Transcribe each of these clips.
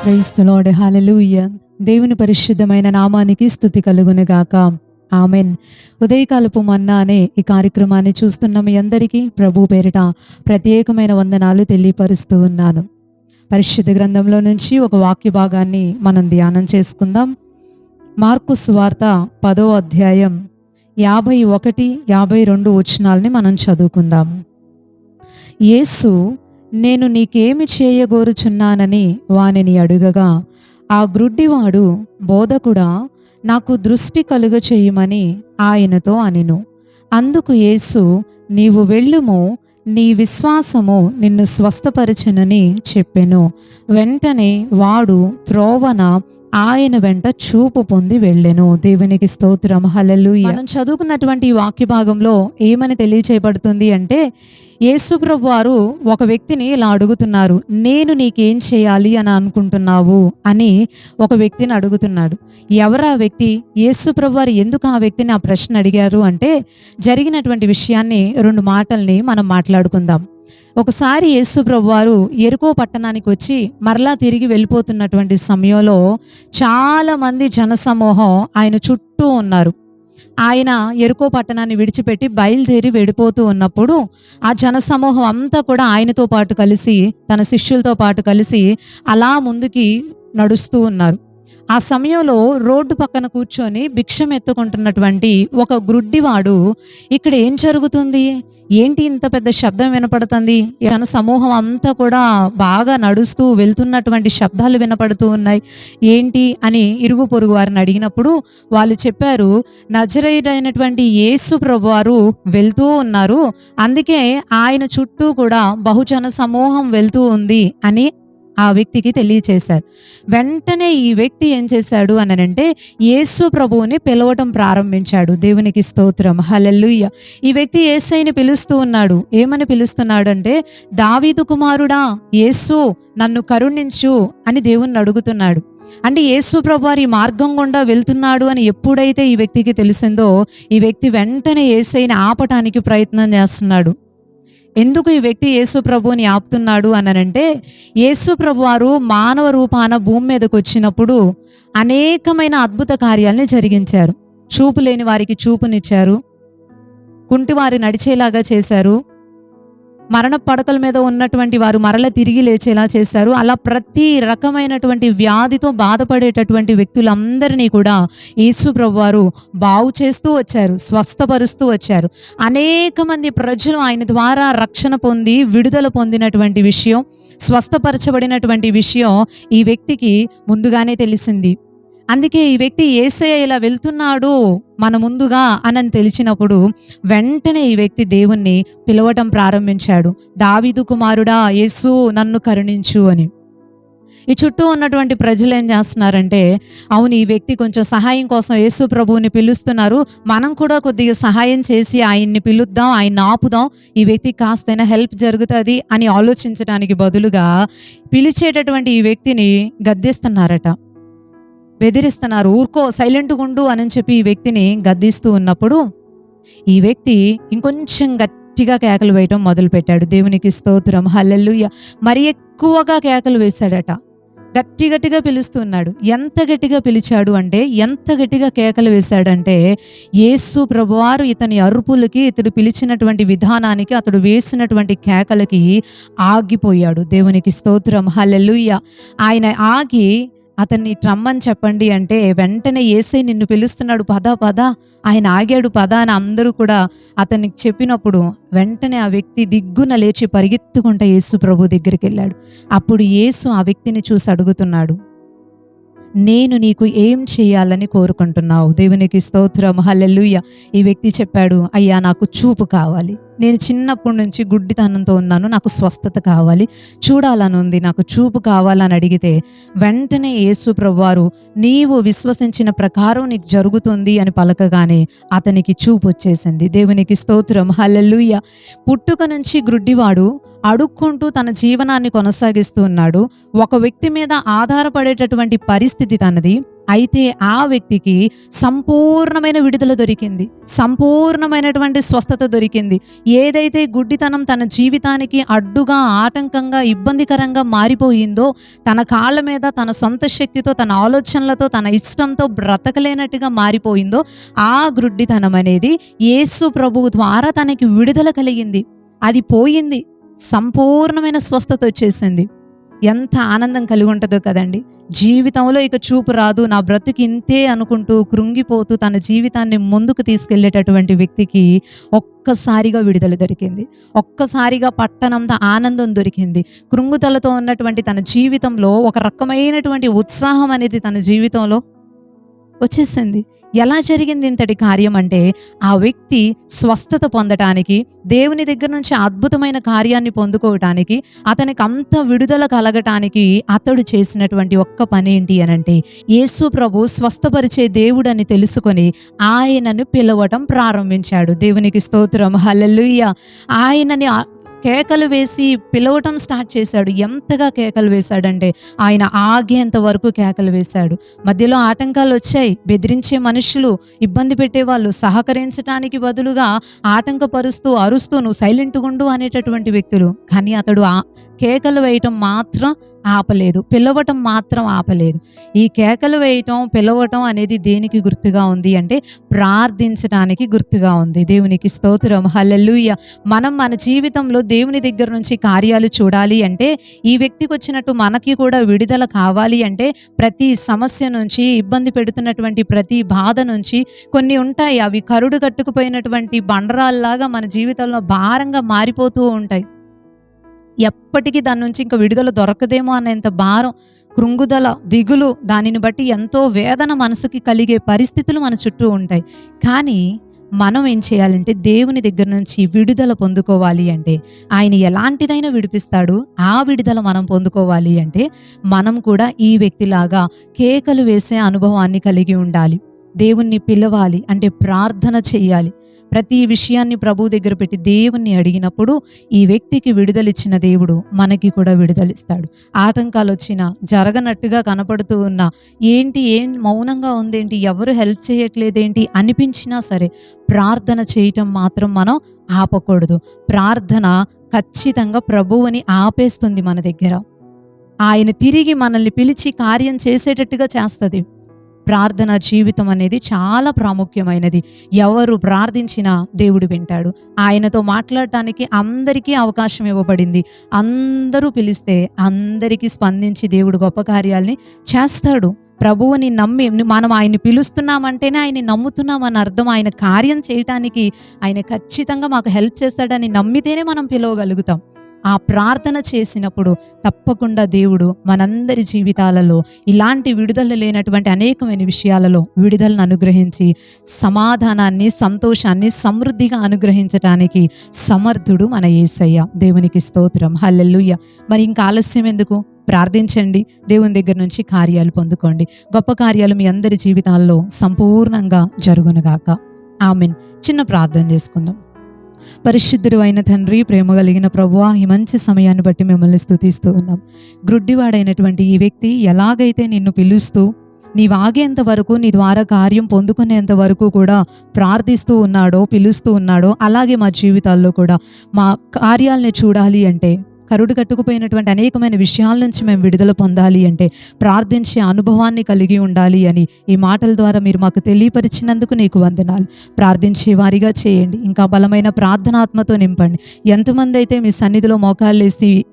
Praise the lord, హల్లెలూయా. దేవుని పరిశుద్ధమైన నామానికి స్తుతి కలుగును గాక. ఆమెన్. ఉదయకాలపు మన్నా అనే ఈ కార్యక్రమాన్ని చూస్తున్న మీ అందరికీ ప్రభు పేరిట ప్రత్యేకమైన వందనాలు తెలియపరుస్తూ ఉన్నాను. పరిశుద్ధ గ్రంథంలో నుంచి ఒక వాక్య భాగాన్ని మనం ధ్యానం చేసుకుందాం. మార్కు సువార్త 10వ అధ్యాయం 51, 52 వచనాల్ని మనం చదువుకుందాం. యేసు, నేను నీకేమి చేయగోరుచున్నానని వానిని అడుగగా, ఆ గ్రుడ్డివాడు, బోధకుడా, నాకు దృష్టి కలుగ చేయమని ఆయనతో అనెను. అందుకు యేసు, నీవు వెళ్ళుము, నీ విశ్వాసము నిన్ను స్వస్థపరచునని చెప్పెను. వెంటనే వాడు త్రోవన ఆయన వెంట చూపు పొంది వెళ్ళెను. దేవునికి స్తోత్రం, హల్లెలూయా. మనం చదువుకున్నటువంటి ఈ వాక్య భాగంలో ఏమని తెలియచేయబడుతుంది అంటే, యేసు ప్రభు వారు ఒక వ్యక్తిని ఇలా అడుగుతున్నారు. నేను నీకేం చేయాలి అని అనుకుంటున్నావు అని ఒక వ్యక్తిని అడుగుతున్నాడు. ఎవరా వ్యక్తి? యేసు ప్రభు వారు ఎందుకు ఆ వ్యక్తిని ఆ ప్రశ్న అడిగారు అంటే, జరిగినటువంటి విషయాన్ని 2 మాటల్ని మనం మాట్లాడుకుందాం. ఒకసారి యేసు ప్రభు వారు యెరికో పట్టణానికి వచ్చి మరలా తిరిగి వెళ్ళిపోతున్నటువంటి సమయంలో చాలా మంది జనసమూహం ఆయన చుట్టూ ఉన్నారు. ఆయన యెరికో పట్టణాన్ని విడిచిపెట్టి బయలుదేరి వెళ్ళిపోతూ ఉన్నప్పుడు ఆ జనసమూహం అంతా కూడా ఆయనతో పాటు కలిసి, తన శిష్యులతో పాటు కలిసి అలా ముందుకి నడుస్తూ ఉన్నారు. ఆ సమయంలో రోడ్డు పక్కన కూర్చొని భిక్షం ఎత్తుకుంటున్నటువంటి ఒక గ్రుడ్డివాడు, ఇక్కడ ఏం జరుగుతుంది, ఏంటి ఇంత పెద్ద శబ్దం వినపడుతుంది, జన సమూహం అంతా కూడా బాగా నడుస్తూ వెళ్తున్నటువంటి శబ్దాలు వినపడుతూ ఉన్నాయి, ఏంటి అని ఇరుగు పొరుగు వారిని అడిగినప్పుడు వాళ్ళు చెప్పారు, నజరేయుడైనటువంటి యేసు ప్రభువారు వెళ్తూ ఉన్నారు, అందుకే ఆయన చుట్టూ కూడా బహుజన సమూహం వెళ్తూ ఉంది అని ఆ వ్యక్తికి తెలియచేశారు. వెంటనే ఈ వ్యక్తి ఏం చేశాడు అనంటే, యేసు ప్రభువుని పిలవటం ప్రారంభించాడు. దేవునికి స్తోత్రం, హల్లెలూయా. ఈ వ్యక్తి యేసయ్యని పిలుస్తూ ఉన్నాడు. ఏమని పిలుస్తున్నాడు అంటే, దావీదు కుమారుడా యేసు, నన్ను కరుణించు అని దేవుణ్ణి అడుగుతున్నాడు. అంటే యేసు ప్రభువారు ఈ మార్గం గుండా వెళ్తున్నాడు అని ఎప్పుడైతే ఈ వ్యక్తికి తెలిసిందో, ఈ వ్యక్తి వెంటనే యేసయ్యని ఆపటానికి ప్రయత్నం చేస్తున్నాడు. ఎందుకు ఈ వ్యక్తి యేసు ప్రభువుని ఆపుతున్నాడు అనంటే, యేసు ప్రభువారు మానవ రూపాన భూమి మీదకి వచ్చినప్పుడు అనేకమైన అద్భుత కార్యాలని జరిగించారు. చూపు లేని వారికి చూపునిచ్చారు, కుంటివారి నడిచేలాగా చేశారు, మరణ పడకల మీద ఉన్నటువంటి వారు మరల తిరిగి లేచేలా చేశారు. అలా ప్రతి రకమైనటువంటి వ్యాధితో బాధపడేటటువంటి వ్యక్తులందరినీ కూడా యేసు ప్రభువారు బాగు చేస్తూ వచ్చారు, స్వస్థపరుస్తూ వచ్చారు. అనేక మంది ప్రజలు ఆయన ద్వారా రక్షణ పొంది విడుదల పొందినటువంటి విషయం, స్వస్థపరచబడినటువంటి విషయం ఈ వ్యక్తికి ముందుగానే తెలిసింది. అందుకే ఈ వ్యక్తి యేసయ్య ఇలా వెళ్తున్నాడు మన ముందుగా అని తెలిసినప్పుడు వెంటనే ఈ వ్యక్తి దేవుణ్ణి పిలవటం ప్రారంభించాడు. దావీదు కుమారుడా యేసు, నన్ను కరుణించు అని. ఈ చుట్టూ ఉన్నటువంటి ప్రజలు ఏం చేస్తున్నారంటే, అవును ఈ వ్యక్తి కొంచెం సహాయం కోసం యేసు ప్రభువుని పిలుస్తున్నారు, మనం కూడా కొద్దిగా సహాయం చేసి ఆయన్ని పిలుద్దాం, ఆయన్ని ఆపుదాం, ఈ వ్యక్తికి కాస్తైనా హెల్ప్ జరుగుతుంది అని ఆలోచించడానికి బదులుగా పిలిచేటటువంటి ఈ వ్యక్తిని గద్దిస్తున్నారట, బెదిరిస్తున్నారు. ఊరుకో, సైలెంట్గా ఉండు అని చెప్పి ఈ వ్యక్తిని గద్దిస్తూ ఉన్నప్పుడు ఈ వ్యక్తి ఇంకొంచెం గట్టిగా కేకలు వేయటం మొదలుపెట్టాడు. దేవునికి స్తోత్రం, హల్లెలూయా. మరి ఎక్కువగా కేకలు వేశాడట, గట్టిగా పిలుస్తున్నాడు. ఎంత గట్టిగా పిలిచాడు అంటే, ఎంత గట్టిగా కేకలు వేశాడంటే, యేసు ప్రభువారు ఇతని అరుపులకి, ఇతడు పిలిచినటువంటి విధానానికి, అతడు వేసినటువంటి కేకలకి ఆగిపోయాడు. దేవునికి స్తోత్రం, హల్లెలూయా. ఆయన ఆగి అతన్ని రమ్మని చెప్పండి అంటే వెంటనే యేసయ్య నిన్ను పిలుస్తున్నాడు, పద పద. ఆయన ఆగాడు, పద అని అందరూ కూడా అతనికి చెప్పినప్పుడు వెంటనే ఆ వ్యక్తి దిగ్గున లేచి పరిగెత్తుకుంటూ యేసు ప్రభు దగ్గరికి వెళ్ళాడు. అప్పుడు యేసు ఆ వ్యక్తిని చూసి అడుగుతున్నాడు, నేను నీకు ఏం చేయాలని కోరుకుంటున్నావు? దేవునికి స్తోత్రం, హల్లెలూయా. ఈ వ్యక్తి చెప్పాడు, అయ్యా నాకు చూపు కావాలి, నేను చిన్నప్పటి నుంచి గుడ్డితనంతో ఉన్నాను, నాకు స్వస్థత కావాలి, చూడాలని ఉంది, నాకు చూపు కావాలని అడిగితే వెంటనే యేసు ప్రభువారు, నీవు విశ్వసించిన ప్రకారం నీకు జరుగుతుంది అని పలకగానే అతనికి చూపు వచ్చేసింది. దేవునికి స్తోత్రం, హల్లెలూయా. పుట్టుక నుంచి గ్రుడ్డివాడు అడుక్కుంటూ తన జీవనాన్ని కొనసాగిస్తూ ఉన్నాడు. ఒక వ్యక్తి మీద ఆధారపడేటటువంటి పరిస్థితి తనది. అయితే ఆ వ్యక్తికి సంపూర్ణమైన విడుదల దొరికింది. సంపూర్ణమైనటువంటి స్వస్థత దొరికింది. ఏదైతే గుడ్డితనం తన జీవితానికి అడ్డుగా, ఆటంకంగా, ఇబ్బందికరంగా మారిపోయిందో, తన కాళ్ళ మీద తన సొంత శక్తితో, తన ఆలోచనలతో, తన ఇష్టంతో బ్రతకలేనట్టుగా మారిపోయిందో, ఆ గుడ్డితనం అనేది యేసు ప్రభువు ద్వారా తనకి విడుదల కలిగింది. అది పోయింది. సంపూర్ణమైన స్వస్థత వచ్చేసింది. ఎంత ఆనందం కలిగి ఉంటుందో కదండి. జీవితంలో ఇక చూపు రాదు, నా బ్రతుకు ఇంతే అనుకుంటూ కృంగిపోతూ తన జీవితాన్ని ముందుకు తీసుకెళ్లేటటువంటి వ్యక్తికి ఒక్కసారిగా విడుదల దొరికింది. ఒక్కసారిగా పట్టనంత ఆనందం దొరికింది. కృంగుదలతో ఉన్నటువంటి తన జీవితంలో ఒక రకమైనటువంటి ఉత్సాహం అనేది తన జీవితంలో వచ్చేసింది. ఎలా జరిగింది ఇంతటి కార్యం అంటే, ఆ వ్యక్తి స్వస్థత పొందటానికి, దేవుని దగ్గర నుంచి అద్భుతమైన కార్యాన్ని పొందుకోవటానికి, అతనికి అంత విడుదల కలగటానికి అతడు చేసినటువంటి ఒక్క పని ఏంటి అనంటే, యేసు ప్రభు స్వస్థపరిచే దేవుడని తెలుసుకొని ఆయనను పిలవటం ప్రారంభించాడు. దేవునికి స్తోత్రం, హల్లెలూయా. ఆయనని కేకలు వేసి పిలవటం స్టార్ట్ చేశాడు. ఎంతగా కేకలు వేశాడంటే, ఆయన ఆగేంత వరకు కేకలు వేశాడు. మధ్యలో ఆటంకాలు వచ్చాయి. బెదిరించే మనుషులు, ఇబ్బంది పెట్టేవాళ్ళు, సహకరించడానికి బదులుగా ఆటంకపరుస్తూ, అరుస్తూ నువ్వు సైలెంట్గా ఉండు అనేటటువంటి వ్యక్తులు. కానీ అతడు కేకలు వేయటం మాత్రం ఆపలేదు. పిలవటం మాత్రం ఆపలేదు. ఈ కేకలు వేయటం, పిలవటం అనేది దేనికి గుర్తుగా ఉంది అంటే, ప్రార్థించడానికి గుర్తుగా ఉంది. దేవునికి స్తోత్రం, హల్లెలూయా. మనం మన జీవితంలో దేవుని దగ్గర నుంచి కార్యాలు చూడాలి అంటే, ఈ వ్యక్తికి వచ్చినట్టు మనకి కూడా విడుదల కావాలి అంటే, ప్రతి సమస్య నుంచి, ఇబ్బంది పెడుతున్నటువంటి ప్రతి బాధ నుంచి కొన్ని ఉంటాయి. అవి కరుడు కట్టుకుపోయినటువంటి బండరాల్లాగా మన జీవితంలో భారంగా మారిపోతూ ఉంటాయి. ఎప్పటికీ దాని నుంచి ఇంకా విడుదల దొరకదేమో అనేంత భారం, కృంగుదల, దిగులు, దానిని బట్టి ఎంతో వేదన మనసుకి కలిగే పరిస్థితులు మన చుట్టూ ఉంటాయి. కానీ మనం ఏం చేయాలంటే, దేవుని దగ్గర నుంచి విడుదల పొందుకోవాలి అంటే, ఆయన ఎలాంటిదైనా విడిపిస్తాడు. ఆ విడుదల మనం పొందుకోవాలి అంటే, మనం కూడా ఈ వ్యక్తిలాగా కేకలు వేసే అనుభవాన్ని కలిగి ఉండాలి. దేవుణ్ణి పిలవాలి అంటే ప్రార్థన చెయ్యాలి. ప్రతి విషయాన్ని ప్రభువు దగ్గర పెట్టి దేవుణ్ణి అడిగినప్పుడు ఈ వ్యక్తికి విడుదలిచ్చిన దేవుడు మనకి కూడా విడుదలిస్తాడు. ఆటంకాలు వచ్చినా, జరగనట్టుగా కనపడుతూ ఉన్నా, ఏం మౌనంగా ఉందేంటి, ఎవరు హెల్ప్ చేయట్లేదేంటి అనిపించినా సరే, ప్రార్థన చేయటం మాత్రం మనం ఆపకూడదు. ప్రార్థన ఖచ్చితంగా ప్రభువుని ఆపేస్తుంది మన దగ్గర. ఆయన తిరిగి మనల్ని పిలిచి కార్యం చేసేటట్టుగా చేస్తుంది. ప్రార్థన జీవితం అనేది చాలా ప్రాముఖ్యమైనది. ఎవరు ప్రార్థించినా దేవుడు వింటాడు. ఆయనతో మాట్లాడటానికి అందరికీ అవకాశం ఇవ్వబడింది. అందరూ పిలిస్తే అందరికీ స్పందించి దేవుడు గొప్ప కార్యాల్ని చేస్తాడు. ప్రభువుని నమ్మి మనం ఆయన్ని పిలుస్తున్నామంటేనే ఆయన్ని నమ్ముతున్నామని అర్థం. ఆయన కార్యం చేయటానికి ఆయన ఖచ్చితంగా మాకు హెల్ప్ చేస్తాడని నమ్మితేనే మనం పిలవగలుగుతాం. ఆ ప్రార్థన చేసినప్పుడు తప్పకుండా దేవుడు మనందరి జీవితాలలో ఇలాంటి విడుదల లేనటువంటి అనేకమైన విషయాలలో విడుదలను అనుగ్రహించి సమాధానాన్ని, సంతోషాన్ని సమృద్ధిగా అనుగ్రహించటానికి సమర్థుడు మన యేసయ్య. దేవునికి స్తోత్రం, హల్లెలూయా. మరి ఇంకా ఆలస్యం ఎందుకు? ప్రార్థించండి. దేవుని దగ్గర నుంచి కార్యాలు పొందుకోండి. గొప్ప కార్యాలు మీ అందరి జీవితాల్లో సంపూర్ణంగా జరుగునుగాక. ఆమేన్. చిన్న ప్రార్థన చేసుకుందాం. పరిశుద్ధుడు అయిన తండ్రి, ప్రేమ కలిగిన ప్రభువా, ఈ మంచి సమయాన్ని బట్టి మిమ్మల్ని స్తుతిస్తూ ఉన్నాం. గ్రుడ్డివాడైనటువంటి ఈ వ్యక్తి ఎలాగైతే నిన్ను పిలుస్తూ నీవు ఆగేంత వరకు, నీ ద్వారా కార్యం పొందుకునేంత వరకు కూడా ప్రార్థిస్తూ ఉన్నాడో, పిలుస్తూ ఉన్నాడో, అలాగే మా జీవితాల్లో కూడా మా కార్యాలని చూడాలి అంటే, కరుడు కట్టుకుపోయినటువంటి అనేకమైన విషయాల నుంచి మేము విడుదల పొందాలి అంటే, ప్రార్థించే అనుభవాన్ని కలిగి ఉండాలి అని ఈ మాటల ద్వారా మీరు మాకు తెలియపరిచినందుకు నీకు వందనాలు. ప్రార్థించే వారిగా చేయండి. ఇంకా బలమైన ప్రార్థనాత్మతో నింపండి. ఎంతమంది అయితే మీ సన్నిధిలో మోకాళ్ళేసి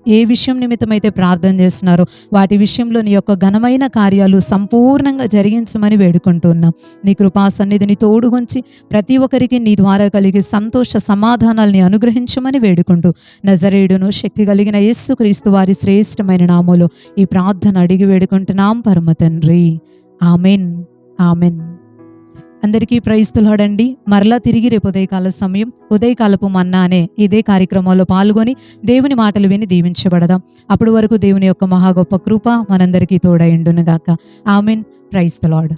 ఏ విషయం నిమిత్తమైతే ప్రార్థన చేస్తున్నారో వాటి విషయంలో నీ యొక్క ఘనమైన కార్యాలు సంపూర్ణంగా జరిగించమని వేడుకుంటున్నాం. నీ కృపా సన్నిధిని తోడుగుంచి ప్రతి ఒక్కరికి నీ ద్వారా కలిగే సంతోష సమాధానాల్ని అనుగ్రహించమని వేడుకుంటూ, నజరేయుడును శక్తి కలిగిన యేసుక్రీస్తు వారి శ్రేష్టమైన నామములో ఈ ప్రార్థన అడిగి వేడుకుంటున్నాం పరమ తండ్రి. Amen, amen. అందరికీ ప్రైజ్ ది లార్డ్ అండి. మరలా తిరిగి రేపు ఉదయకాల సమయం ఉదయకాలపు మన్నా అనే ఇదే కార్యక్రమంలో పాల్గొని దేవుని మాటలు విని దీవించబడదాం. అప్పటి వరకు దేవుని యొక్క మహా గొప్ప కృప మనందరికీ తోడై ఉండును గాక. ఆమెన్. Praise the lord.